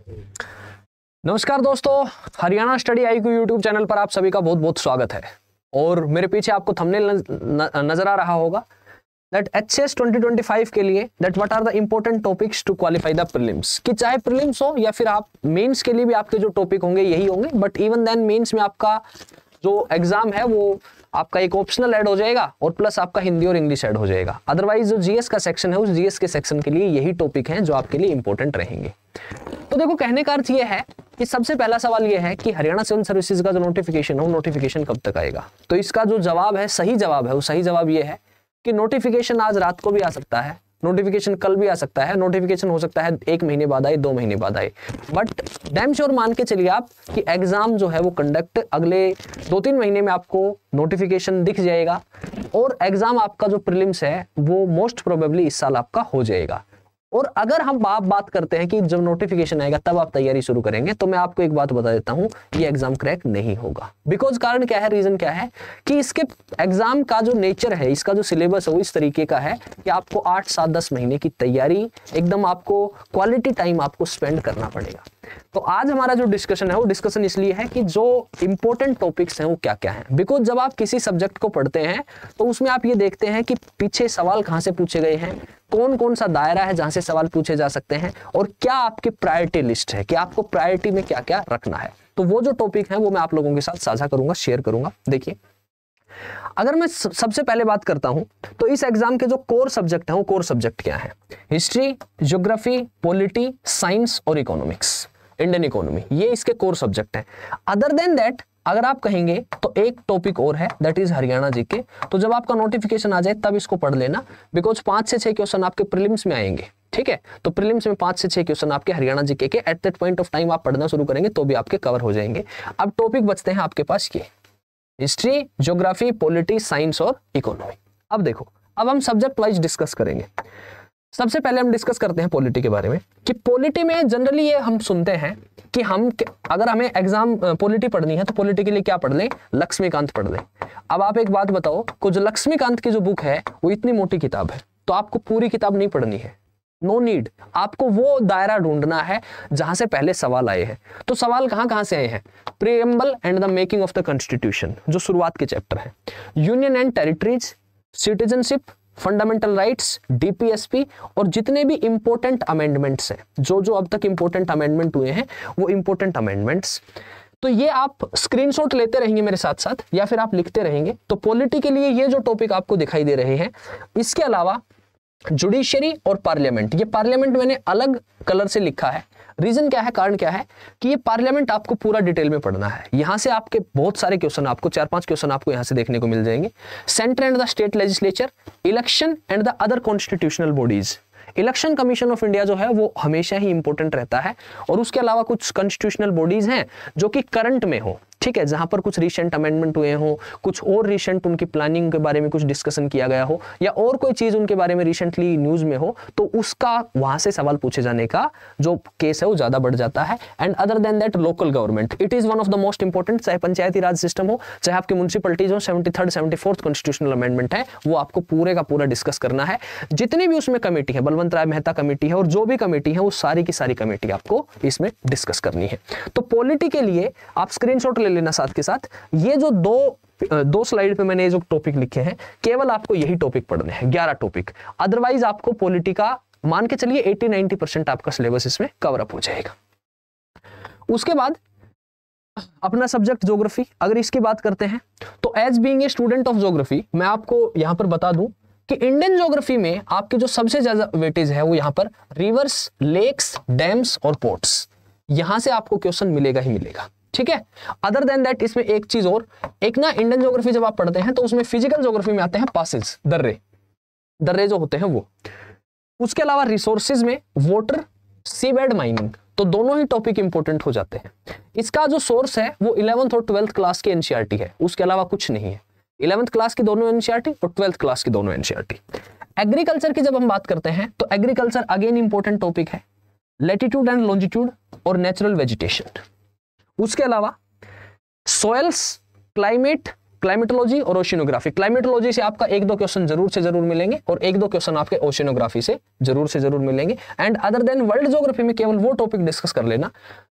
नमस्कार दोस्तों, Haryana study IQ YouTube channel पर आप सभी का बहुत बहुत स्वागत है। और मेरे पीछे आपको थंबनेल नजर आ रहा होगा दैट एचएस 2025 के लिए that what are the important topics to qualify the prelims. कि चाहे प्रीलिम्स हो या फिर आप मेंस के लिए भी आपके जो टॉपिक होंगे यही होंगे, बट इवन देन मेंस में आपका जो एग्जाम है वो आपका एक ऑप्शनल ऐड हो जाएगा और प्लस आपका हिंदी और इंग्लिश ऐड हो जाएगा। अदरवाइज जो जीएस का सेक्शन है उस जीएस के सेक्शन के लिए यही टॉपिक हैं जो आपके लिए इंपॉर्टेंट रहेंगे। तो देखो, कहने का अर्थ ये है कि सबसे पहला सवाल ये है कि हरियाणा सिविल सर्विसेज का जो नोटिफिकेशन है वो नोटिफिकेशन कब तक आएगा। तो इसका जो जवाब है, सही जवाब है, वो सही जवाब ये है कि नोटिफिकेशन आज रात को भी आ सकता है, नोटिफिकेशन कल भी आ सकता है, नोटिफिकेशन हो सकता है 1 महीने बाद आए, 2 महीने बाद आए, बट डैम श्योर मान के चलिए आप कि एग्जाम जो है वो कंडक्ट अगले 2-3 महीने में आपको नोटिफिकेशन दिख जाएगा और एग्जाम आपका जो प्रीलिम्स है वो मोस्ट प्रोबेबली इस साल आपका हो जाएगा। और अगर हम बात करते हैं कि जब नोटिफिकेशन आएगा तब आप तैयारी शुरू करेंगे, तो मैं आपको एक बात बता देता हूं, ये एग्जाम क्रैक नहीं होगा। बिकॉज कारण क्या है, रीजन क्या है कि इसके एग्जाम का जो नेचर है, इसका जो सिलेबस है वो इस तरीके का है कि आपको 8, 7, 10 महीने की तैयारी, एकदम आपको क्वालिटी टाइम आपको स्पेंड करना पड़ेगा। तो आज हमारा जो डिस्कशन है वो डिस्कशन इसलिए है कि जो इंपॉर्टेंट टॉपिक्स हैं वो क्या क्या हैं। बिकॉज जब आप किसी सब्जेक्ट को पढ़ते हैं तो उसमें आप ये देखते हैं कि पीछे सवाल कहां से पूछे गए हैं, कौन कौन सा दायरा है जहां से सवाल पूछे जा सकते हैं और क्या आपकी प्रायोरिटी लिस्ट है कि आपको प्रायोरिटी में क्या क्या रखना है। तो वो जो टॉपिक है वो मैं आप लोगों के साथ साझा करूंगा, शेयर करूंगा। देखिए, अगर मैं सबसे पहले बात करता हूं तो इस एग्जाम के जो कोर सब्जेक्ट है वो कोर सब्जेक्ट क्या है? हिस्ट्री, ज्योग्राफी, पॉलिटी, साइंस और इकोनॉमिक्स, इंडियन इकोनॉमी, ये इसके कोर सब्जेक्ट हैं। अदर देन दैट अगर आप कहेंगे तो एक टॉपिक और है, दैट इज हरियाणा जीके। तो जब आपका नोटिफिकेशन आ जाए तब इसको पढ़ लेना, बिकॉज 5 से 6 क्वेश्चन आपके प्रीलिम्स में आएंगे। ठीक है, तो प्रीलिम्स में 5 से 6 क्वेश्चन आपके हरियाणा जीके के at that point of time आप पढ़ना शुरू करेंगे तो भी आपके कवर हो जाएंगे। अब टॉपिक बचते हैं आपके पास ये हिस्ट्री, ज्योग्राफी, पॉलिटी, साइंस और इकोनॉमी। अब देखो, अब हम सब्जेक्ट वाइज डिस्कस करेंगे। सबसे पहले हम डिस्कस करते हैं पॉलिटी के बारे में कि पॉलिटी में जनरली ये हम सुनते हैं कि हम अगर हमें एग्जाम पॉलिटी पढ़नी है तो पॉलिटी के लिए क्या पढ़ लें? लक्ष्मीकांत पढ़ लें। अब आप एक बात बताओ, कुछ लक्ष्मीकांत की जो बुक है वो इतनी मोटी किताब है, तो आपको पूरी किताब नहीं पढ़नी है, नो नीड। आपको वो दायरा ढूंढना है जहां से पहले सवाल आए हैं। तो सवाल कहां से आए हैं? Preamble and the making of the constitution, जो शुरुआत के चैप्टर है, union and territories, citizenship, fundamental rights, DPSP और जितने भी इंपॉर्टेंट अमेंडमेंट्स हैं, जो जो अब तक इंपॉर्टेंट अमेंडमेंट हुए हैं वो इंपॉर्टेंट अमेंडमेंट्स। तो ये आप स्क्रीनशॉट लेते रहेंगे मेरे साथ साथ या फिर आप लिखते रहेंगे। तो पॉलिटी के लिए ये जो टॉपिक आपको दिखाई दे रहे हैं, इसके अलावा जुडिशरी और पार्लियामेंट, ये पार्लियामेंट मैंने अलग कलर से लिखा है। रीजन क्या है, कारण क्या है कि ये पार्लियामेंट आपको पूरा डिटेल में पढ़ना है। यहां से आपके बहुत सारे क्वेश्चन, आपको 4-5 क्वेश्चन आपको यहां से देखने को मिल जाएंगे। Centre and the state legislature, election and the other constitutional bodies. Election commission of India जो है वो हमेशा ही इंपॉर्टेंट रहता है और उसके अलावा कुछ कॉन्स्टिट्यूशनल बॉडीज हैं जो कि करंट में हो, ठीक है, जहां पर कुछ रिसेंट अमेंडमेंट हुए हो, कुछ और रिसेंट उनकी प्लानिंग के बारे में कुछ डिस्कशन किया गया हो या और कोई चीज उनके बारे में रिसेंटली न्यूज में हो, तो उसका वहां से सवाल पूछे जाने का जो केस है वो ज्यादा बढ़ जाता है। And other than that local government, it is one of the most important. चाहे पंचायती राज सिस्टम हो, चाहे आपकी म्युनिसिपलिटीज हो, 73rd 74th कॉन्स्टिट्यूशनल अमेंडमेंट है, वो आपको पूरे का पूरा डिस्कस करना है। जितनी भी उसमें कमेटी है, बलवंत राय मेहता कमेटी है और जो भी कमेटी है वो सारी की सारी कमेटी आपको इसमें डिस्कस करनी है। तो पॉलिटी के लिए आप स्क्रीनशॉट ले लेना साथ के साथ। ये जो दो स्लाइड पे मैंने जो टॉपिक लिखे हैं, केवल आपको यही टॉपिक पढ़ने हैं, 11 टॉपिक। अदरवाइज आपको पॉलिटी का मान के चलिए 80-90% आपका सिलेबस इसमें कवर अप हो जाएगा। उसके बाद अपना सब्जेक्ट ज्योग्राफी, अगर इसकी बात करते हैं तो as being a student of geography मैं आपको यहां पर बता दूं कि इंडियन ज्योग्राफी में आपकी जो सबसे ज्यादा वेटेज है वो यहां पर रिवर्स, लेक्स, डैम्स और पोर्ट्स, यहां से आपको क्वेश्चन मिलेगा ही मिलेगा। ठीक है, अदर देन दैट इसमें एक चीज और, एक ना इंडियन ज्योग्राफी जब आप पढ़ते हैं तो उसमें फिजिकल ज्योग्राफी में आते हैं पासेज, दर्रे जो होते हैं वो। उसके अलावा रिसोर्सेज में वाटर, सीबेड माइनिंग, तो दोनों ही टॉपिक इंपॉर्टेंट हो जाते हैं। इसका जो सोर्स है वो 11th और 12th क्लास के एनसीईआरटी है, उसके अलावा कुछ नहीं है। 11th क्लास की दोनों एनसीईआरटी और 12th क्लास की दोनों एनसीईआरटी। एग्रीकल्चर की जब हम बात करते हैं तो एग्रीकल्चर अगेन इंपॉर्टेंट टॉपिक है, लैटिट्यूड एंड लॉन्जिट्यूड और नेचुरल वेजिटेशन। उसके अलावा सॉइल्स, क्लाइमेट, क्लाइमेटोलॉजी और ओशिनोग्राफी। क्लाइमेटोलॉजी से आपका एक दो क्वेश्चन जरूर से जरूर मिलेंगे और एक दो क्वेश्चन आपके ओशिनोग्राफी से जरूर मिलेंगे। And other than world geography में केवल वो टॉपिक डिस्कस कर लेना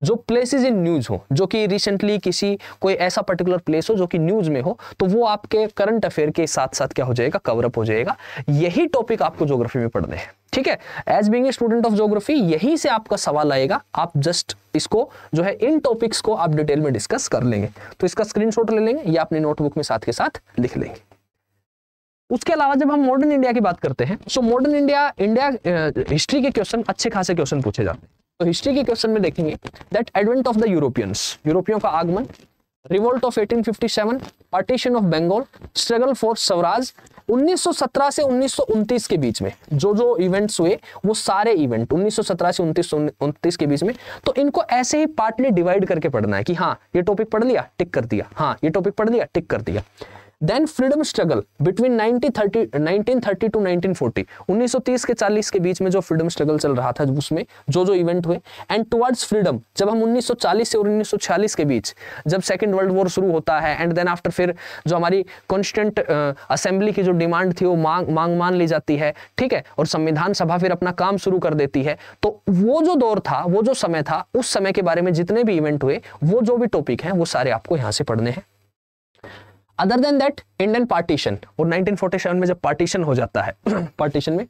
जो प्लेसेस इन न्यूज हो, जो कि रिसेंटली किसी कोई ऐसा पर्टिकुलर प्लेस हो जो कि न्यूज में हो, तो वो आपके करंट अफेयर के साथ साथ क्या हो जाएगा, कवर अप हो जाएगा। यही टॉपिक आपको ज्योग्राफी में पढ़ने हैं, ठीक है। As being a student of geography यही से आपका सवाल आएगा, आप जस्ट इसको जो है इन टॉपिक्स को आप डिटेल में डिस्कस कर लेंगे। तो इसका स्क्रीनशॉट ले लेंगे या अपनी नोटबुक में साथ के साथ लिख लेंगे। उसके अलावा जब हम मॉडर्न इंडिया की बात करते हैं, सो मॉडर्न इंडिया हिस्ट्री के क्वेश्चन अच्छे खासे क्वेश्चन पूछे जाते हैं। तो हिस्ट्री के क्वेश्चन में देखेंगे that advent of the Europeans, यूरोपियों का आगमन, revolt of 1857, partition of Bengal, struggle for Swaraj, 1917 से 1929 के बीच में जो इवेंट्स हुए वो सारे इवेंट 1917 से 1929 के बीच में। तो इनको ऐसे ही पार्टली डिवाइड करके पढ़ना है कि हाँ ये टॉपिक पढ़ लिया टिक कर दिया, हाँ ये टॉपिक पढ़ लिया टिक कर दिया। Then freedom struggle between 1930 to 1940, 1930 के 40 के बीच में जो फ्रीडम स्ट्रगल चल रहा था उसमें जो इवेंट हुए। एंड टुवर्ड्स फ्रीडम, जब हम 1940 से और 1946 के बीच जब सेकेंड वर्ल्ड वॉर शुरू होता है, एंड देन आफ्टर फिर जो हमारी कॉन्स्टिट्यूंट असेंबली की जो डिमांड थी वो मांग मान ली जाती है, ठीक है, और संविधान सभा फिर अपना काम शुरू कर देती है। तो वो जो दौर था, वो जो समय था, उस समय के बारे में जितने भी इवेंट हुए, वो जो भी टॉपिक हैं वो सारे आपको यहाँ से पढ़ने हैं। Other than that Indian partition, और 1947 में जब पार्टीशन हो जाता है पार्टीशन में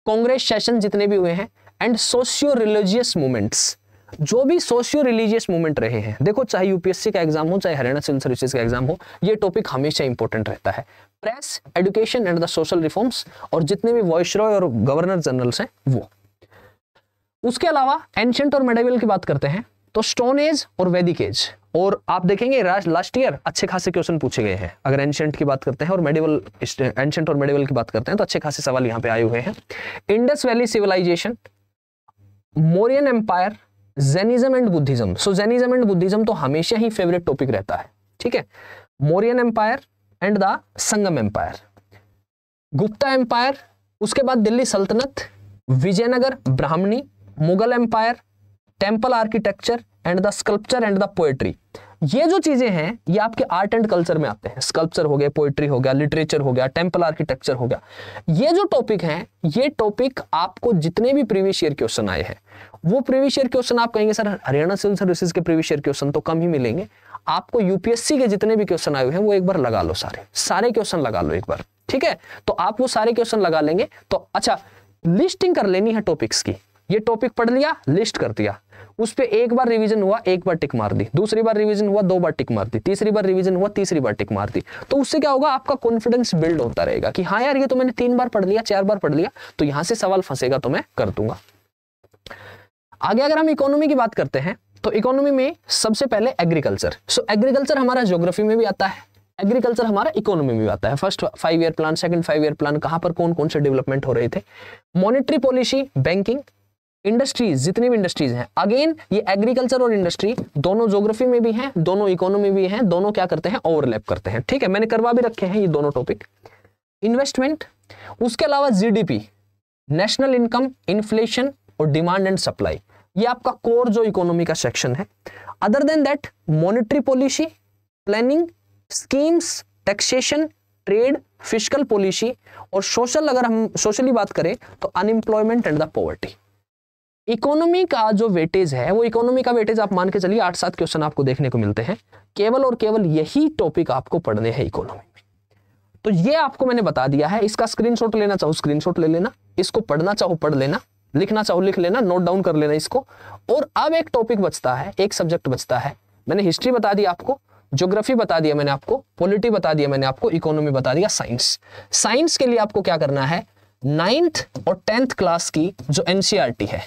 कांग्रेस सेशन जितने भी हुए हैं, एंड सोशियो रिलीजियस मूवमेंट्स, जो भी सोशियो रिलीजियस मूवमेंट रहे हैं। देखो चाहे यूपीएससी का एग्जाम हो, चाहे हरियाणा सिविल सर्विसेज का एग्जाम हो, ये टॉपिक हमेशा इंपॉर्टेंट रहता है। Press, education and the social reforms, और जितने भी वाइसरॉय और गवर्नर जनरल्स हैं वो। उसके अलावा एंशिएंट और मेडिवल की बात करते हैं तो स्टोन एज और वैदिक एज, और आप देखेंगे लास्ट ईयर अच्छे खासे क्वेश्चन पूछे गए हैं। अगर एंशिएंट की बात करते हैं और मेडिवल, एंशिएंट और मेडिवल की बात करते हैं तो अच्छे खासे सवाल यहाँ पे आए हुए हैं। Indus valley civilisation, Mauryan empire, Jainism and Buddhism. So Jainism and Buddhism तो हमेशा ही फेवरेट टॉपिक रहता है, ठीक है। Mauryan empire and the Sangam empire, Gupta empire, उसके बाद दिल्ली सल्तनत, Vijayanagar Bahmani, Mughal empire, temple architecture and the sculpture and the poetry. ये जो चीजें हैं ये आपके आर्ट एंड कल्चर में आते हैं। स्कल्पचर हो गया, पोएट्री हो गया, लिटरेचर हो गया, टेम्पल आर्किटेक्चर हो गया। ये जो टॉपिक हैं, ये टॉपिक आपको जितने भी प्रीवियस ईयर क्वेश्चन आए हैं, वो प्रीवियस ईयर क्वेश्चन आप कहेंगे सर हरियाणा सिविल सर्विसेज के प्रीवियस ईयर क्वेश्चन तो कम ही मिलेंगे। आपको यूपीएससी के जितने भी क्वेश्चन आए हुए हैं वो एक बार लगा लो, सारे क्वेश्चन लगा लो एक बार, ठीक है। तो आप वो सारे क्वेश्चन लगा लेंगे तो अच्छा लिस्टिंग कर लेनी है टॉपिक्स की। ये टॉपिक पढ़ लिया, लिस्ट कर दिया, उस पे एक बार रिवीजन हुआ, एक बार टिक मार दी, दूसरी बार रिवीजन हुआ, 2 बार टिक मार दी, तीसरी बार रिवीजन हुआ, तीसरी बार टिक मार दी। तो उससे क्या होगा, आपका कॉन्फिडेंस बिल्ड होता रहेगा कि हाँ यार ये तो मैंने 3 बार पढ़ लिया, 4 बार पढ़ लिया, तो यहां से सवाल फंसेगा तो मैं कर दूंगा। आगे अगर हम इकोनॉमी की बात करते हैं तो इकोनॉमी में सबसे पहले एग्रीकल्चर। सो एग्रीकल्चर हमारा ज्योग्राफी में भी आता है, एग्रीकल्चर हमारा इकोनॉमी में भी आता है। First 5 year plan, second 5 year plan, कहां पर कौन कौन से डेवलपमेंट हो रहे थे। मॉनेटरी पॉलिसी, बैंकिंग, इंडस्ट्रीज, जितनी भी इंडस्ट्रीज हैं, अगेन ये एग्रीकल्चर और इंडस्ट्री दोनों ज्योग्राफी में भी हैं, दोनों इकोनॉमी में भी हैं, दोनों क्या करते हैं, ओवरलैप करते हैं, ठीक है। मैंने करवा भी रखे हैं ये दोनों टॉपिक। इन्वेस्टमेंट, उसके अलावा जीडीपी, नेशनल इनकम, इन्फ्लेशन और डिमांड एंड सप्लाई, ये आपका कोर जो इकोनॉमी का सेक्शन है। Other than that monetary policy, planning, schemes, taxation, trade, fiscal policy और सोशल, अगर हम सोशली बात करें तो unemployment and the poverty. Economy का जो वेटेज है, वो इकोनॉमी का वेटेज आप मान के चलिए 8-7 क्वेश्चन आपको देखने को मिलते हैं, केवल और केवल यही टॉपिक आपको पढ़ने हैं इकोनॉमी में। तो ये आपको मैंने बता दिया है, इसका स्क्रीनशॉट लेना चाहो स्क्रीनशॉट ले लेना, इसको पढ़ना चाहो पढ़ लेना, लिखना चाहो लिख लेना, नोट डाउन कर लेना इसको। और अब एक टॉपिक बचता है, एक सब्जेक्ट बचता है। मैंने हिस्ट्री बता दिया आपको, ज्योग्राफी बता दिया मैंने आपको, पॉलिटी बता दिया मैंने आपको, इकोनॉमी बता दिया, साइंस। साइंस के लिए आपको क्या करना है, 9th और 10th क्लास की जो एनसीईआरटी है,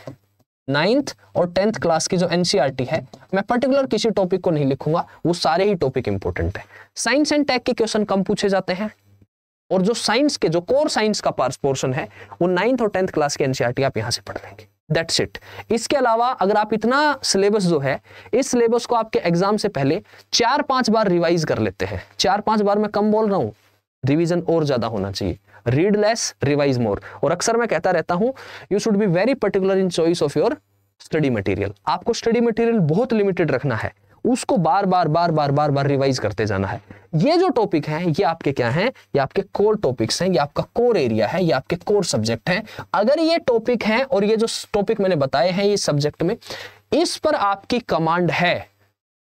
9th और 10th क्लास की जो एनसीईआरटी है, मैं पर्टिकुलर किसी टॉपिक को नहीं लिखूंगा, वो सारे ही टॉपिक इंपॉर्टेंट है। साइंस एंड टेक के क्वेश्चन कम पूछे जाते हैं, और जो साइंस के जो कोर साइंस का पोर्शन है वो 9th और 10th क्लास की एनसीईआरटी आप यहां से पढ़ लेंगे, दैट्स इट। इसके अलावा अगर आप इतना सिलेबस जो है, इस सिलेबस को आपके एग्जाम से पहले 4-5 बार रिवाइज कर लेते हैं, 4-5 बार मैं कम बोल रहा हूं, रिवीजन और ज्यादा होना चाहिए, रीड लेस रिवाइज मोर। और अक्सर मैं कहता रहता हूं you should be very particular in choice of your study material. आपको स्टडी मटेरियल बहुत लिमिटेड रखना है, उसको बार बार रिवाइज करते जाना है। ये जो टॉपिक हैं ये आपके क्या हैं, ये आपके कोर टॉपिक्स हैं, ये आपका कोर एरिया है, ये आपके कोर सब्जेक्ट हैं। अगर ये टॉपिक हैं और ये जो टॉपिक मैंने बताए हैं ये सब्जेक्ट में, इस पर आपकी कमांड है,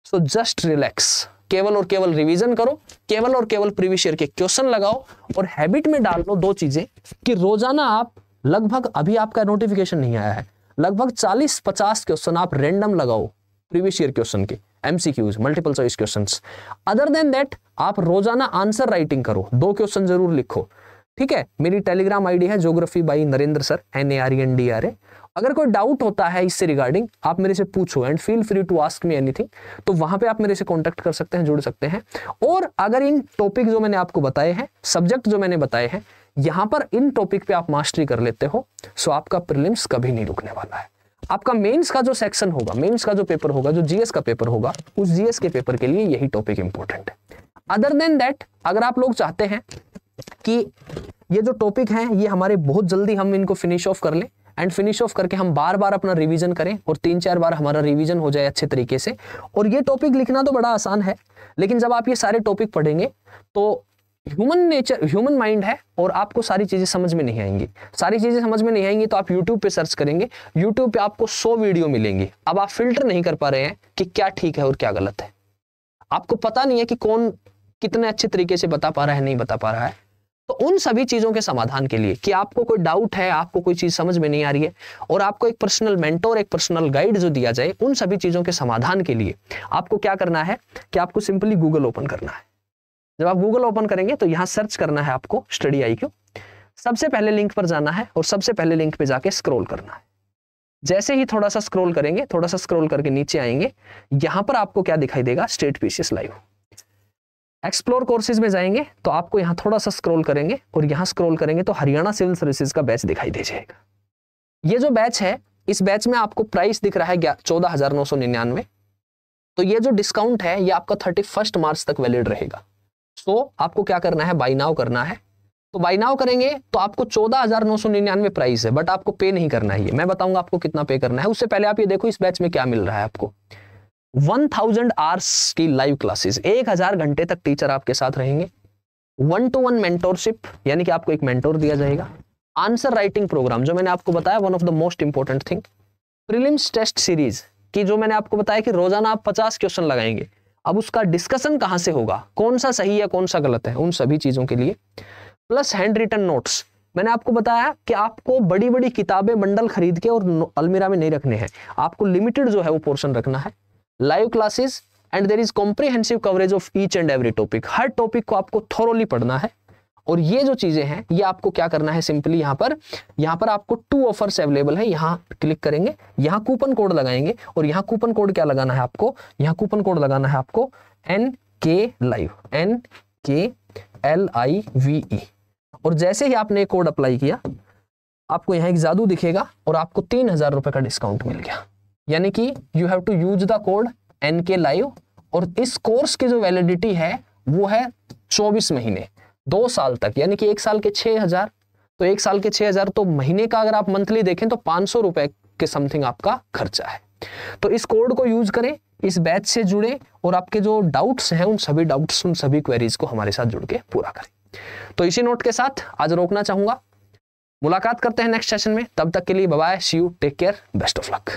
सो जस्ट रिलैक्स, केवल और केवल रिवीजन करो, केवल और केवल प्रीवियस ईयर के क्वेश्चन लगाओ और हैबिट में डाल लो दो चीजें कि रोजाना आप लगभग, अभी आपका नोटिफिकेशन नहीं आया है, लगभग 40-50 क्वेश्चन आप रैंडम लगाओ प्रीवियस ईयर क्वेश्चन के, MCQs, multiple choice questions. Other than that आप रोजाना आंसर राइटिंग करो, 2 क्वेश्चन जरूर लिखो, ठीक है। मेरी टेलीग्राम आईडी है geography by Narendra sir, NARENDRA। अगर कोई डाउट होता है इससे रिगार्डिंग आप मेरे से पूछो and feel free to ask me anything, तो वहां पे आप मेरे से कांटेक्ट कर सकते हैं, जुड़ सकते हैं। और अगर इन टॉपिक जो मैंने आपको बताए हैं, सब्जेक्ट जो मैंने बताए हैं, यहां पर इन टॉपिक पे आप मास्टरी कर लेते हो, सो आपका प्रीलिम्स कभी नहीं रुकने वाला है। आपका मेंस का जो सेक्शन होगा, मेंस का जो पेपर होगा, जो जीएस का पेपर होगा, उस जीएस के पेपर के लिए यही टॉपिक इंपॉर्टेंट है। अदर देन दैट अगर आप लोग चाहते हैं कि ये जो टॉपिक हैं ये हमारे बहुत जल्दी हम इनको फिनिश ऑफ कर लें एंड फिनिश ऑफ करके हम बार बार अपना रिवीजन करें और 3-4 बार हमारा रिवीजन हो जाए अच्छे तरीके से, और ये टॉपिक लिखना तो बड़ा आसान है, लेकिन जब आप ये सारे टॉपिक पढ़ेंगे तो ह्यूमन नेचर, ह्यूमन माइंड है और आपको सारी चीजें समझ में नहीं आएंगी। सारी चीजें समझ में नहीं आएंगी तो आप YouTube पे सर्च करेंगे, YouTube पे आपको 100 वीडियो मिलेंगी। अब आप फिल्टर नहीं कर पा रहे हैं कि क्या ठीक है और क्या गलत है, आपको पता नहीं है कि कौन कितने अच्छे तरीके से बता पा रहा है, नहीं बता पा रहा है। तो उन सभी चीजों के समाधान के लिए कि आपको कोई डाउट है, आपको कोई चीज समझ में नहीं आ रही है और आपको एक पर्सनल मेंटोर, एक पर्सनल गाइड जो दिया जाए, उन सभी चीजों के समाधान के लिए आपको क्या करना है कि आपको सिंपली गूगल ओपन करना है। जब आप गूगल ओपन करेंगे तो यहां सर्च करना है आपको स्टडी IQ, सबसे पहले लिंक पर जाना है और सबसे पहले लिंक पे जाके स्क्रॉल करना है। जैसे ही थोड़ा सा स्क्रॉल करेंगे, थोड़ा सा स्क्रॉल करके नीचे आएंगे, यहां पर आपको क्या दिखाई देगा, state PCS live. Explore courses में जाएंगे तो आपको यहां थोड़ा सा स्क्रॉल करेंगे और यहां स्क्रॉल करेंगे तो हरियाणा सिविल सर्विसेज का बैच दिखाई दे जाएगा। ये जो बैच है, इस बैच में आपको प्राइस दिख रहा है 14,999। तो ये जो डिस्काउंट है ये आपका 31 मार्च तक वैलिड रहेगा। सो आपको क्या करना है, बाय नाउ करना है। तो बाय नाउ करेंगे तो आपको 14,999 प्राइस है, बट आपको पे नहीं करना है। ये मैं बताऊंगा आपको कितना पे करना है। उससे पहले आप ये देखो इस बैच में क्या मिल रहा है आपको, 1000 आवर्स की लाइव क्लासेस, 1000 घंटे तक टीचर आपके साथ रहेंगे। 1-to-1 मेंटोरशिप, यानी कि आपको एक मेंटोर दिया जाएगा। आंसर राइटिंग प्रोग्राम, जो मैंने आपको बताया one of the most important thing. Prelims test series की, जो मैंने आपको बताया कि रोजाना आप 50 क्वेश्चन लगाएंगे। अब उसका डिस्कशन कहां से होगा, कौन सा सही है कौन सा गलत है, उन सभी चीजों के लिए। प्लस हैंड रिटन नोट्स, मैंने आपको बताया कि आपको बड़ी बड़ी किताबें बंडल खरीद के और अलमीरा में नहीं रखने हैं, आपको लिमिटेड जो है वो पोर्शन रखना है। Live classes and there is comprehensive coverage of each and every topic, हर टॉपिक को आपको थोरोली पढ़ना है। और ये जो चीजें हैं ये आपको क्या करना है, सिंपली यहाँ पर आपको 2 ऑफर्स अवेलेबल है। यहाँ क्लिक करेंगे, यहाँ कूपन कोड लगाएंगे और यहाँ कूपन कोड क्या लगाना है आपको, यहाँ कूपन कोड लगाना है आपको NK Live, NKLIVE। और जैसे ही आपने कोड अप्लाई किया आपको यहाँ एक जादू दिखेगा और आपको 3000 रुपए का डिस्काउंट मिल गया। यानी कि you have to use the code NK Live। और इस कोर्स की जो वैलिडिटी है वो है 24 महीने, 2 साल तक, यानी कि 1 साल के 6000। तो 1 साल के 6000, तो महीने का अगर आप मंथली देखें तो 500 रुपए के समथिंग आपका खर्चा है। तो इस कोड को यूज करें, इस बैच से जुड़े और आपके जो डाउट्स हैं उन सभी डाउट्स, उन सभी क्वेरीज को हमारे साथ जुड़ के पूरा करें। तो इसी नोट के साथ आज रोकना चाहूंगा, मुलाकात करते हैं नेक्स्ट सेशन में। तब तक के लिए bye bye, see you, take care, best of luck.